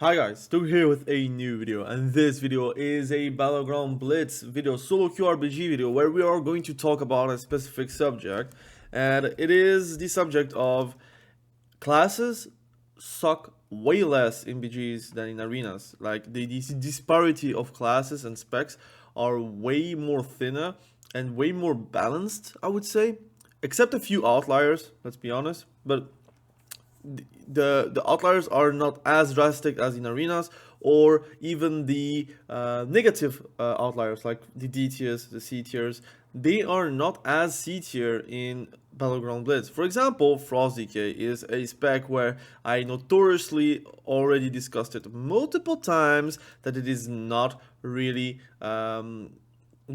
Hi guys, Stu here with a new video, and this video is a Battleground Blitz video, SOLOQ RBG video, where we are going to talk about a specific subject, and it is the subject of classes suck way less in BGs than in arenas. Like the disparity of classes and specs are way more thinner and way more balanced, I would say, except a few outliers, let's be honest, but the outliers are not as drastic as in arenas, or even the negative outliers like the D tiers, the C tiers. They are not as C tier in Battleground Blitz. For example, Frost Decay is a spec where I notoriously already discussed it multiple times that it is not really the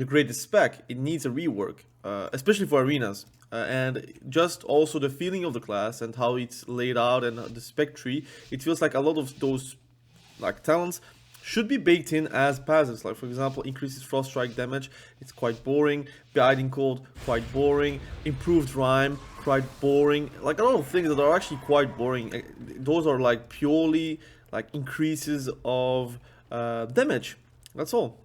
greatest spec. It needs a rework, especially for arenas. And just also the feeling of the class and how it's laid out and the spec tree, it feels like a lot of those like talents should be baked in as passives. Like for example, increases frost strike damage, it's quite boring. Guiding cold, quite boring. Improved rhyme, quite boring. Like a lot of things that are actually quite boring. Those are like purely like increases of damage. That's all.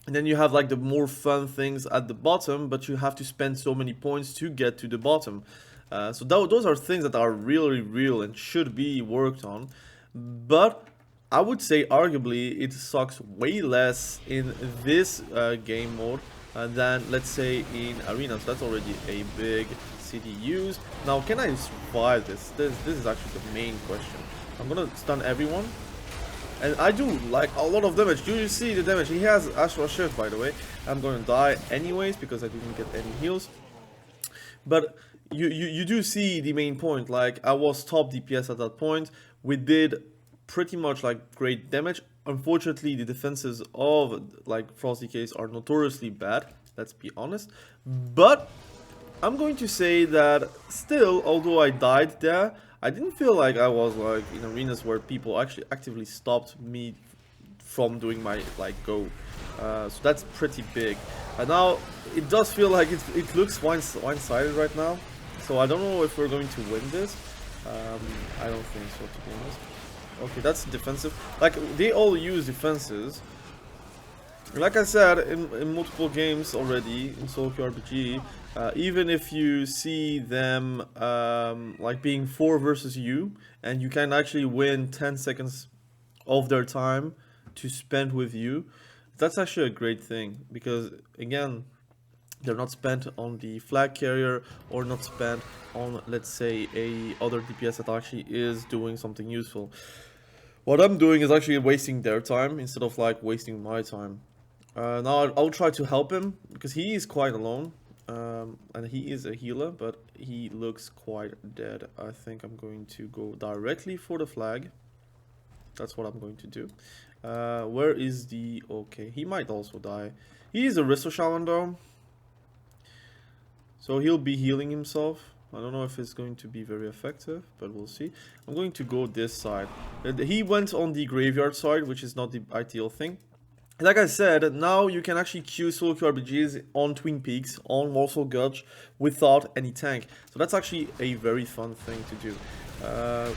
And then you have like the more fun things at the bottom, but you have to spend so many points to get to the bottom. So those are things that are really real and should be worked on. But I would say arguably it sucks way less in this game mode than, let's say, in arenas. So that's already a big city used. Now, can I survive this? This is actually the main question. I'm gonna stun everyone. And I do like a lot of damage. Do you see the damage? He has Astral Shift, by the way. I'm going to die anyways because I didn't get any heals. But you do see the main point. Like, I was top DPS at that point. We did pretty much like great damage. Unfortunately, the defenses of like Frost Decays are notoriously bad. Let's be honest. But I'm going to say that still, although I died there, I didn't feel like I was like in arenas where people actually actively stopped me from doing my like go. So that's pretty big. And now it does feel like it looks one-sided right now. So I don't know if we're going to win this. I don't think so, to be honest. Okay, that's defensive. Like they all use defenses. Like I said in multiple games already in SOLOQ RBG, even if you see them like being 4 versus you, and you can actually win 10 seconds of their time to spend with you, that's actually a great thing, because again, they're not spent on the flag carrier or not spent on, let's say, a other DPS that actually is doing something useful. What I'm doing is actually wasting their time instead of like wasting my time. Now I'll try to help him because he is quite alone, and he is a healer, but he looks quite dead. I think I'm going to go directly for the flag. That's what I'm going to do. Where is the... Okay, he might also die. He is a resto shaman though, so he'll be healing himself. I don't know if it's going to be very effective, but we'll see. I'm going to go this side. He went on the graveyard side, which is not the ideal thing. Like I said, now you can actually queue SOLOQ RBGs on Twin Peaks, on Morsel Gulch, without any tank. So that's actually a very fun thing to do.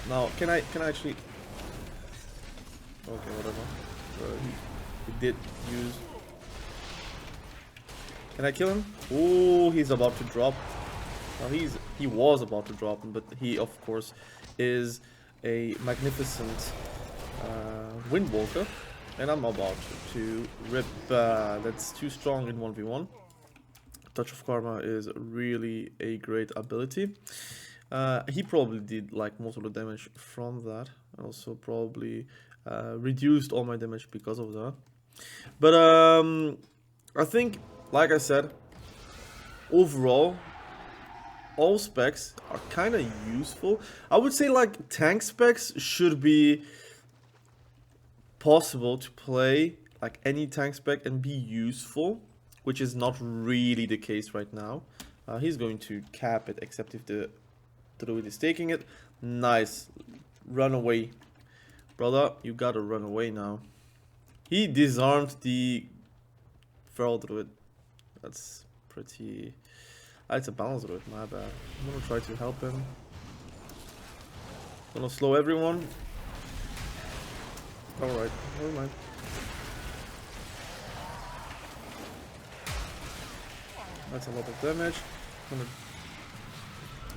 Now, can I actually... Okay, whatever. He did use... Can I kill him? Oh, he's about to drop. Now he was about to drop, but he, of course, is a magnificent windwalker. And I'm about to rip. That's too strong in 1v1. Touch of Karma is really a great ability. He probably did like most of the damage from that. Also probably reduced all my damage because of that. But I think, like I said, overall, all specs are kind of useful. I would say like tank specs should be possible to play like any tank spec and be useful, which is not really the case right now. He's going to cap it, except if the druid is taking it. Nice. Run away. Brother, you gotta run away now. He disarmed the feral druid. That's pretty... it's a balanced druid, my bad. I'm gonna try to help him. Gonna slow everyone. Alright, never mind. That's a lot of damage. I'm gonna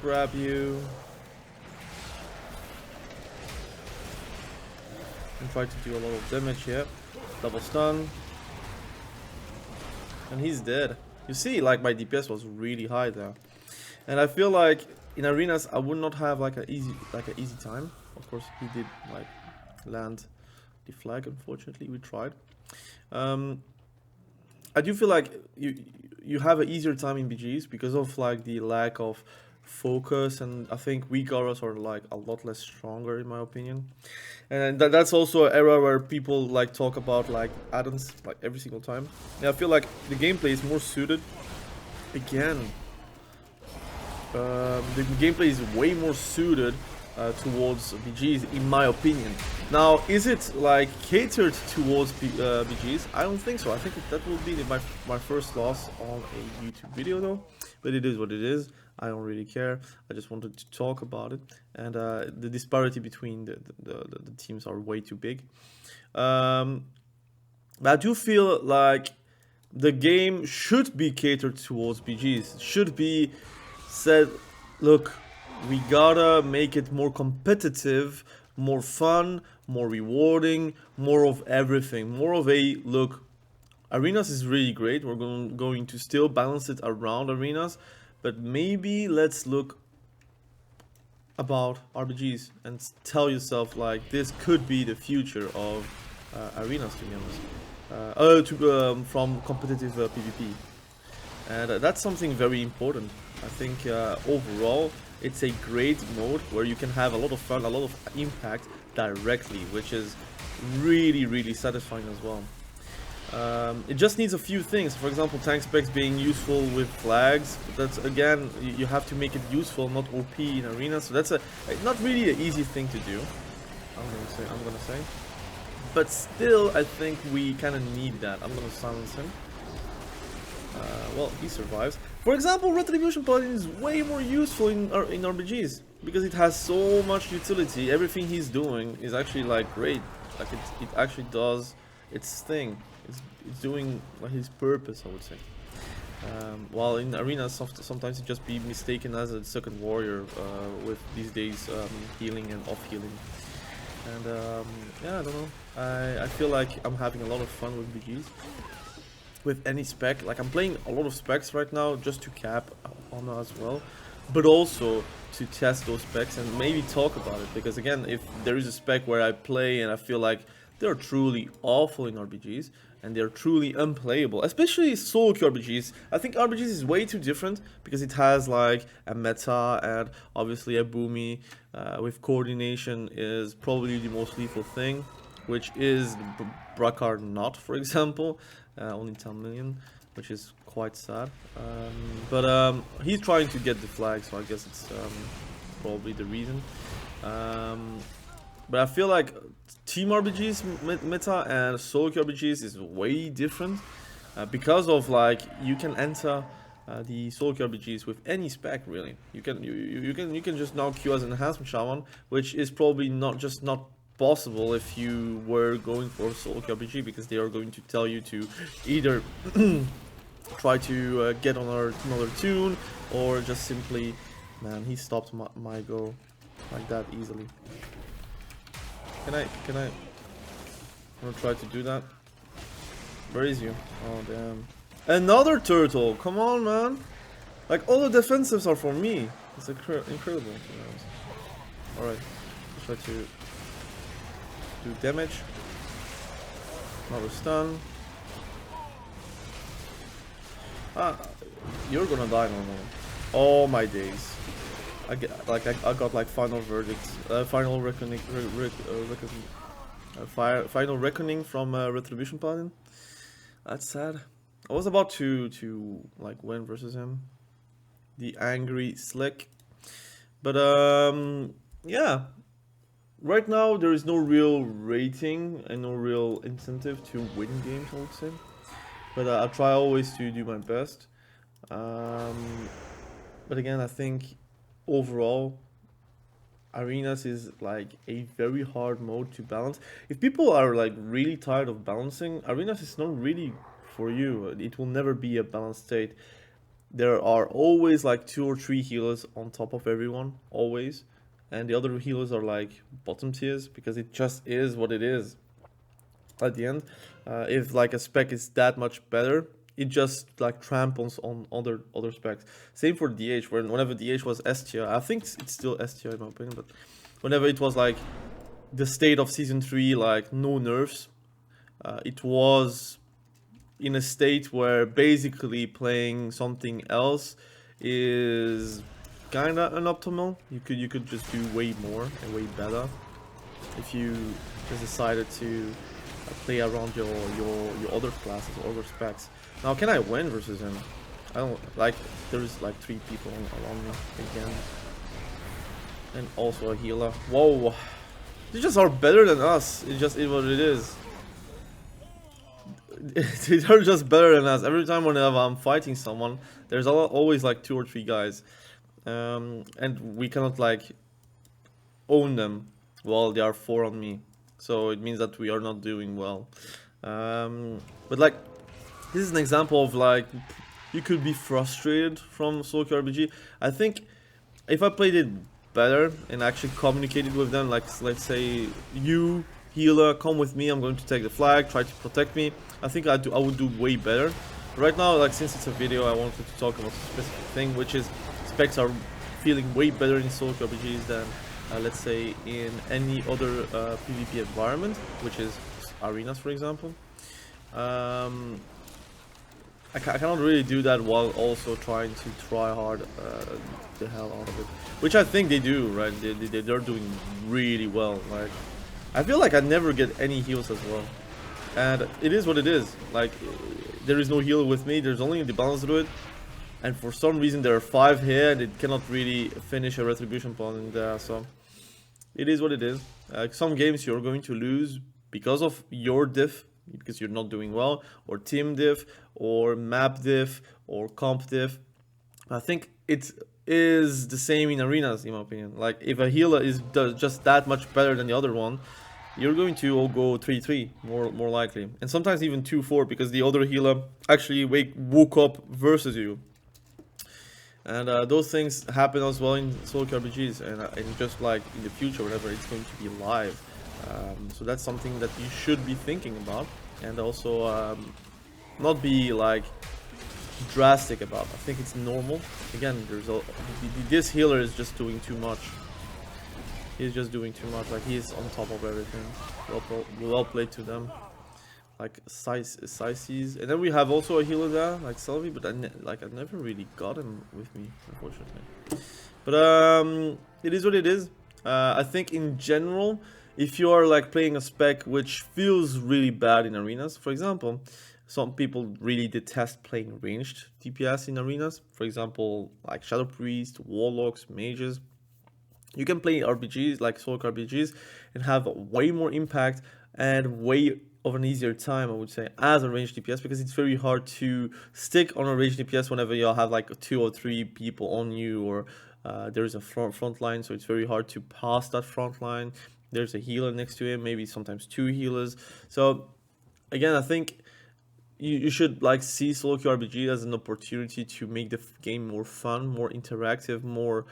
grab you and try to do a lot of damage here. Double stun. And he's dead. You see, like, my DPS was really high there. And I feel like in arenas I would not have like an easy time. Of course he did like land the flag, unfortunately. We tried. I do feel like you have an easier time in BGs because of like the lack of focus, and I think weak auras are like a lot less stronger in my opinion. And that's also an era where people like talk about like add-ons like every single time. And I feel like the gameplay is more suited. Again, the gameplay is way more suited towards BGs in my opinion. Now, is it like catered towards BGs? I don't think so. I think that will be my first loss on a YouTube video though. But it is what it is. I don't really care. I just wanted to talk about it. And the disparity between the teams are way too big. But I do feel like the game should be catered towards BGs. It should be said, look, we gotta make it more competitive, more fun, more rewarding, more of everything. More of a, look, arenas is really great. We're going to still balance it around arenas. But maybe let's look about RBGs and tell yourself like this could be the future of arenas, to be honest. From competitive PvP. And that's something very important. I think overall it's a great mode where you can have a lot of fun, a lot of impact directly, which is really satisfying as well. It just needs a few things. For example, tank specs being useful with flags. That's again, you have to make it useful, not OP in arena. So that's not really an easy thing to do. I'm gonna say. But still, I think we kind of need that. I'm gonna silence him. Well, he survives. For example, Retribution Paladin is way more useful in RBGs because it has so much utility. Everything he's doing is actually like great. Like it actually does its thing. It's doing his purpose, I would say. While in arenas, sometimes it just be mistaken as a second warrior with these days healing and off healing. And yeah, I don't know. I feel like I'm having a lot of fun with BGs. With any spec, like I'm playing a lot of specs right now just to cap honor as well, but also to test those specs and maybe talk about it, because again, if there is a spec where I play and I feel like they're truly awful in RBGs and they're truly unplayable, especially SOLOQ RBGs. I think RBGs is way too different because it has like a meta and obviously a boomy with coordination is probably the most lethal thing, which is Brakar not, for example. Only 10 million, which is quite sad. But he's trying to get the flag, so I guess it's probably the reason. But I feel like Team RBGs meta and SOLOQ RBGs is way different because of like you can enter the SOLOQ RBGs with any spec really. You can just now queue as an enhancement shaman, which is probably not possible if you were going for SOLOQ RPG, because they are going to tell you to either try to get on another tune or just simply, man, he stopped my go like that easily. Can I I'm gonna try to do that. Where is you? Oh damn, another turtle, come on man, like all the defensives are for me. It's incredible. Alright, let's try to do damage. Another stun. You're gonna die normally. Oh my days. I got like final verdict, final reckoning, final reckoning from Retribution Paladin. That's sad. I was about to like win versus him, the angry slick, but yeah. Right now, there is no real rating and no real incentive to win games, I would say. But I try always to do my best. But again, I think overall, Arenas is like a very hard mode to balance. If people are like really tired of balancing, Arenas is not really for you. It will never be a balanced state. There are always like 2 or 3 healers on top of everyone, always. And the other healers are like bottom tiers because it just is what it is. At the end, if like a spec is that much better, it just like tramples on other specs. Same for DH. Whenever DH was S tier, I think it's still S tier in my opinion, but whenever it was like the state of season 3, like no nerfs, it was in a state where basically playing something else is kinda unoptimal. You could just do way more and way better if you just decided to play around your other classes or other specs. Now, can I win versus him? I don't like. There's like 3 people around me again, and also a healer. Whoa, they just are better than us. It just is what it is. They're just better than us. Every time whenever I'm fighting someone, there's always like 2 or 3 guys, and we cannot like own them while there are 4 on me. So it means that we are not doing well. But like, this is an example of like, you could be frustrated from SOLOQ RBG. I think if I played it better and actually communicated with them, like let's say, you healer, come with me, I'm going to take the flag, try to protect me, I think I would do way better. Right now, like since it's a video, I wanted to talk about a specific thing, which is specs are feeling way better in SOLOQ RBGs than let's say in any other PvP environment, which is arenas, for example. I cannot really do that while also trying to try hard the hell out of it, which I think they do, right? They're doing really well. Like, I feel like I never get any heals as well, and it is what it is. Like, there is no heal with me. There's only the balance druid, and for some reason there are 5 here, and it cannot really finish a retribution paladin there. So it is what it is. Some games you're going to lose because of your diff, because you're not doing well, or team diff, or map diff, or comp diff. I think it is the same in arenas, in my opinion. Like, if a healer is just that much better than the other one, you're going to all go 3-3 more likely, and sometimes even 2-4 because the other healer actually woke up versus you. And those things happen as well in SOLOQ RBGs, and just like in the future, whenever it's going to be live. So that's something that you should be thinking about, and also not be like drastic about. I think it's normal. Again, this healer is just doing too much. He's just doing too much. Like, he's on top of everything. Well played to them. Like Sices, and then we have also a healer there, like Selvi, but I never really got him with me, unfortunately. But it is what it is. I think in general, if you are like playing a spec which feels really bad in arenas, for example, some people really detest playing ranged DPS in arenas. For example, like Shadow Priest, Warlocks, Mages. You can play RPGs like SOLOQ RPGs and have way more impact and way of an easier time, I would say, as a ranged DPS, because it's very hard to stick on a ranged DPS whenever you have like 2 or 3 people on you, or there's a front line, so it's very hard to pass that front line. There's a healer next to him, maybe sometimes 2 healers. So again, I think you should like see SOLOQ RBG as an opportunity to make the game more fun, more interactive, more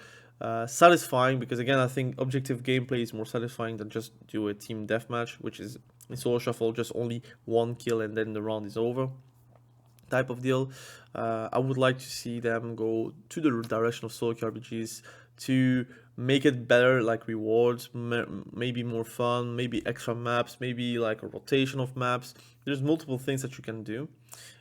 satisfying, because again, I think objective gameplay is more satisfying than just do a team deathmatch, which is in solo shuffle just only 1 kill and then the round is over type of deal. I would like to see them go to the direction of SOLOQ RBGs to make it better, like rewards, maybe more fun, maybe extra maps, maybe like a rotation of maps. There's multiple things that you can do,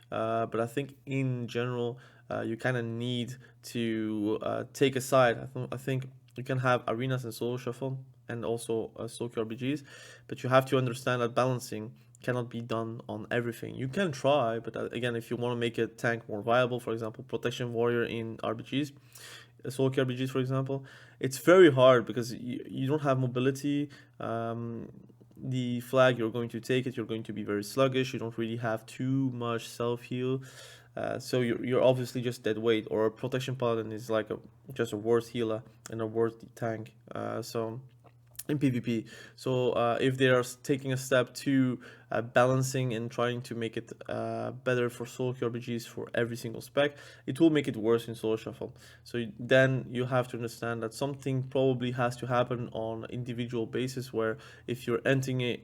but I think in general you kind of need to take a side. I think you can have arenas and solo shuffle and also SOLOQ RBGs, but you have to understand that balancing cannot be done on everything. You can try, but again, if you want to make a tank more viable, for example, protection warrior in RBGs, SOLOQ RBGs, for example, it's very hard because you don't have mobility. The flag, you're going to take it, you're going to be very sluggish, you don't really have too much self-heal. So you're obviously just dead weight, or a protection paladin is like just a worse healer and a worse tank. So in PvP. So if they are taking a step to balancing and trying to make it better for SOLOQ RBGs for every single spec, it will make it worse in solo shuffle. So then you have to understand that something probably has to happen on individual basis, where if you're entering a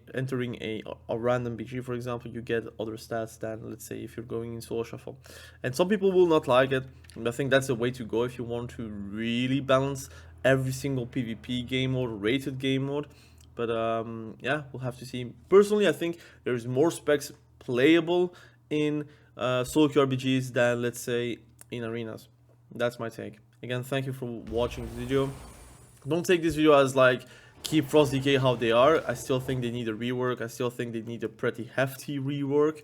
random BG, for example, you get other stats than, let's say, if you're going in solo shuffle. And some people will not like it. I think that's the way to go if you want to really balance every single PvP game mode, rated game mode. But yeah, we'll have to see. Personally, I think there's more specs playable in SOLOQ RBGs than, let's say, in arenas. That's my take. Again, thank you for watching the video. Don't take this video as like keep Frost DK how they are. I still think they need a rework. I still think they need a pretty hefty rework.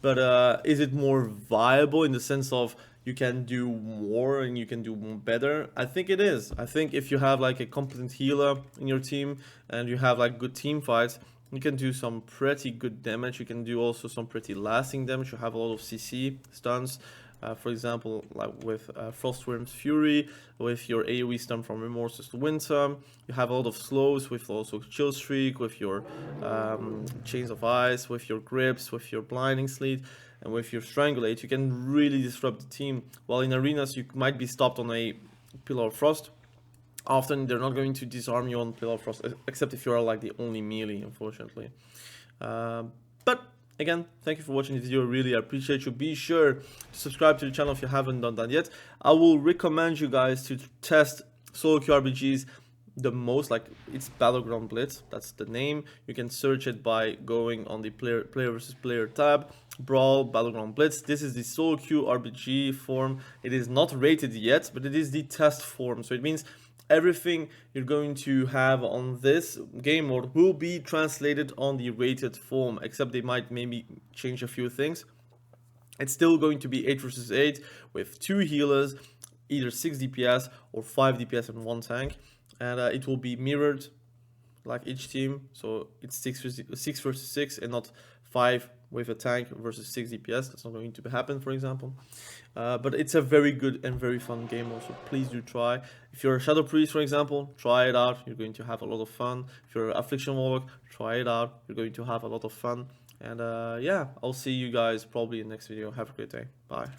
But is it more viable in the sense of you can do more and you can do better? I think it is. I think if you have like a competent healer in your team and you have like good team fights, you can do some pretty good damage. You can do also some pretty lasting damage. You have a lot of CC stuns. For example, like with Frostworm's Fury, with your AoE stun from Remorseless to Winter. You have a lot of slows with also Chill Streak, with your Chains of Ice, with your Grips, with your Blinding Sleet, and with your Strangulate. You can really disrupt the team. While in arenas, you might be stopped on a Pillar of Frost. Often, they're not going to disarm you on Pillar of Frost, except if you are like the only melee, unfortunately. But again, thank you for watching this video. Really appreciate you. Be sure to subscribe to the channel if you haven't done that yet. I will recommend you guys to test SOLOQ RBGs the most. Like, it's Battleground Blitz, that's the name. You can search it by going on the player versus player tab, Brawl Battleground Blitz. This is the SOLOQ RBG form. It is not rated yet, but it is the test form. So it means everything you're going to have on this game mode will be translated on the rated form, except they might maybe change a few things. It's still going to be 8 versus 8 with 2 healers, either 6 DPS or 5 DPS and 1 tank, and it will be mirrored like each team. So it's 6 versus 6 and not 5 with a tank versus 6 DPS. That's not going to happen, for example. But it's a very good and very fun game also. Please do try. If you're a Shadow Priest, for example, try it out. You're going to have a lot of fun. If you're an Affliction Warlock, try it out. You're going to have a lot of fun. And yeah, I'll see you guys probably in the next video. Have a great day. Bye.